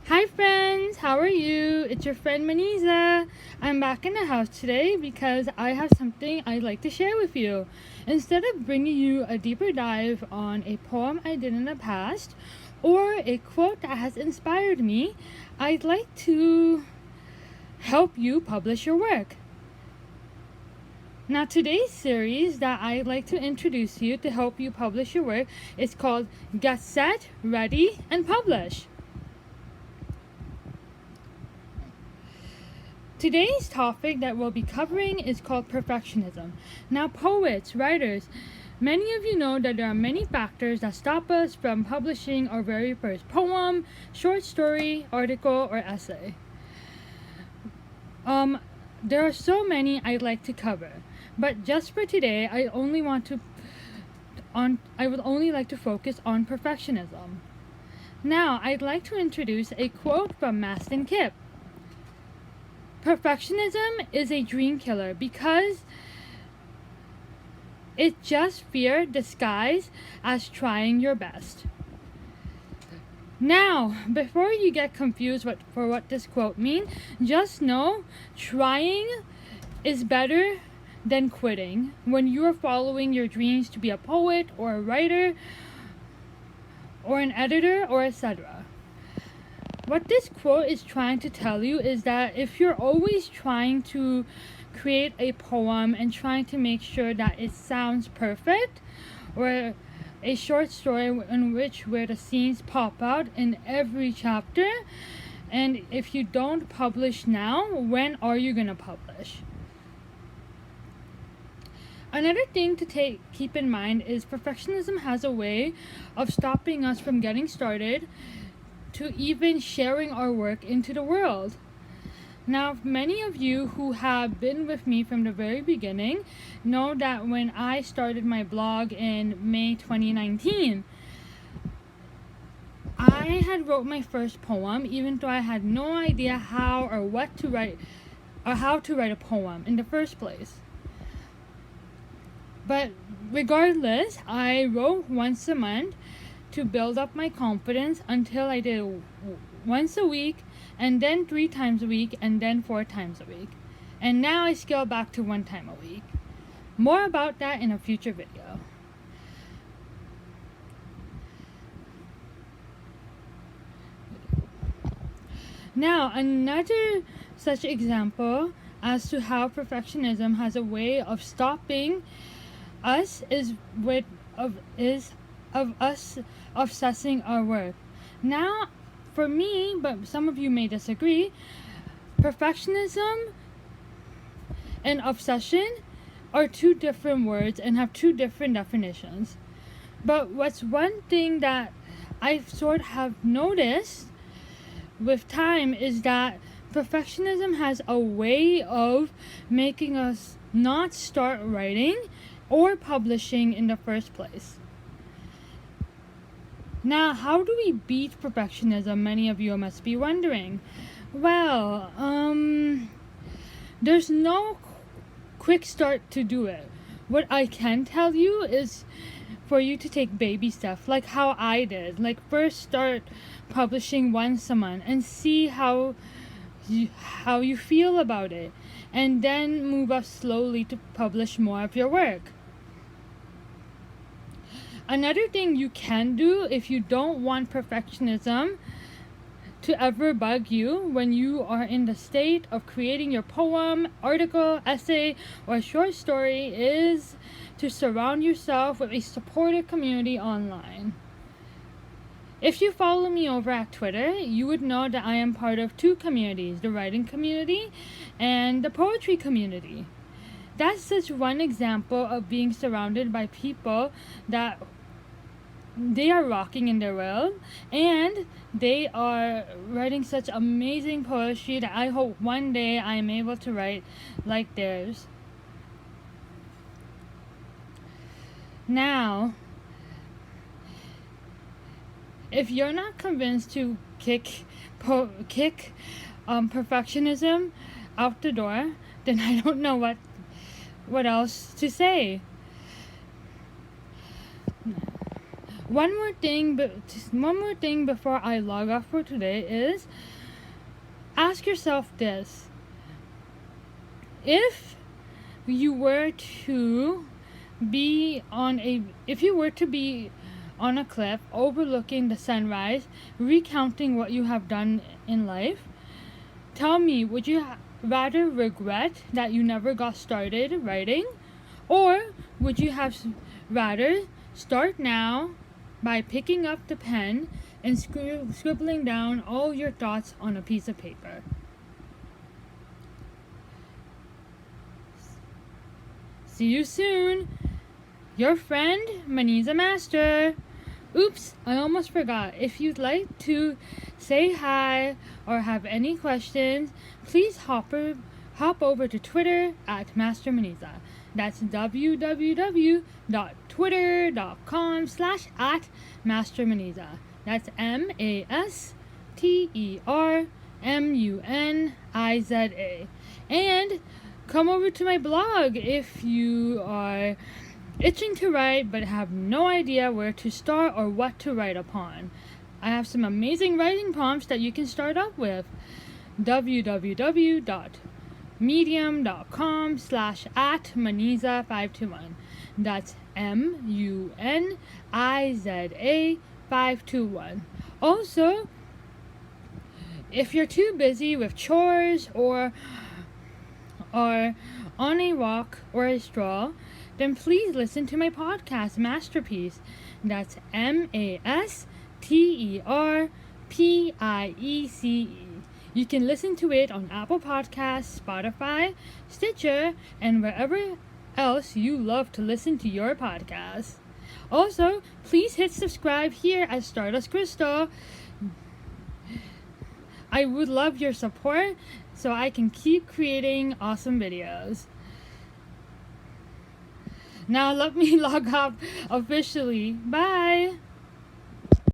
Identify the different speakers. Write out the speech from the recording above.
Speaker 1: Hi friends, how are you? It's your friend Maniza. I'm back in the house today because I have something I'd like to share with you. Instead of bringing you a deeper dive on a poem I did in the past or a quote that has inspired me, I'd like to help you publish your work. Now today's series that I'd like to introduce you to help you publish your work is called Get Set, Ready, and Publish. Today's topic that we'll be covering is called perfectionism. Now, poets, writers, many of you know that there are many factors that stop us from publishing our very first poem, short story, article, or essay. There are so many I'd like to cover, but just for today, I would only like to focus on perfectionism. Now, I'd like to introduce a quote from Maston Kipp. Perfectionism is a dream killer because it's just fear disguised as trying your best. Now, before you get confused for what this quote means, just know trying is better than quitting when you are following your dreams to be a poet or a writer or an editor or etc. What this quote is trying to tell you is that if you're always trying to create a poem and trying to make sure that it sounds perfect, or a short story where the scenes pop out in every chapter, and if you don't publish now, when are you going to publish? Another thing to keep in mind is perfectionism has a way of stopping us from getting started to even sharing our work into the world. Now, many of you who have been with me from the very beginning know that when I started my blog in May 2019, I had wrote my first poem even though I had no idea how or what to write or how to write a poem in the first place. But regardless, I wrote once a month to build up my confidence until I did once a week, and then 3 times a week, and then 4 times a week. And now I scale back to 1 time a week. More about that in a future video. Now, another such example as to how perfectionism has a way of stopping us is of us obsessing our work. Now, for me, but some of you may disagree, perfectionism and obsession are 2 different words and have 2 different definitions. But what's one thing that I sort of have noticed with time is that perfectionism has a way of making us not start writing or publishing in the first place. Now, how do we beat perfectionism? Many of you must be wondering. Well, there's no quick start to do it. What I can tell you is for you to take baby steps, like how I did. Like first start publishing once a month and see how you feel about it, and then move up slowly to publish more of your work. Another thing you can do if you don't want perfectionism to ever bug you when you are in the state of creating your poem, article, essay, or short story is to surround yourself with a supportive community online. If you follow me over at Twitter, you would know that I am part of 2 communities, the writing community and the poetry community. That's just one example of being surrounded by people that they are rocking in their world and they are writing such amazing poetry that I hope one day I am able to write like theirs. Now, if you're not convinced to kick perfectionism out the door, then I don't know what else to say. One more thing before I log off for today is ask yourself this. If you were to be on a cliff overlooking the sunrise, recounting what you have done in life, tell me, would you rather regret that you never got started writing, or would you have rather start now by picking up the pen and scribbling down all your thoughts on a piece of paper? See you soon. Your friend, Maniza Master. Oops, I almost forgot. If you'd like to say hi or have any questions, please hop over to Twitter at Master Maniza. That's www.twitter.com/@MasterManiza. That's MasterMuniza. And come over to my blog if you are itching to write but have no idea where to start or what to write upon. I have some amazing writing prompts that you can start up with. www.medium.com/@Maniza521. That's MUNIZA521. Also, if you're too busy with chores or on a walk or a stroll, then please listen to my podcast, Masterpiece. That's MASTERPIECE. You can listen to it on Apple Podcasts, Spotify, Stitcher, and wherever else you love to listen to your podcasts. Also, please hit subscribe here at Stardust Crystal. I would love your support so I can keep creating awesome videos. Now let me log off officially. Bye!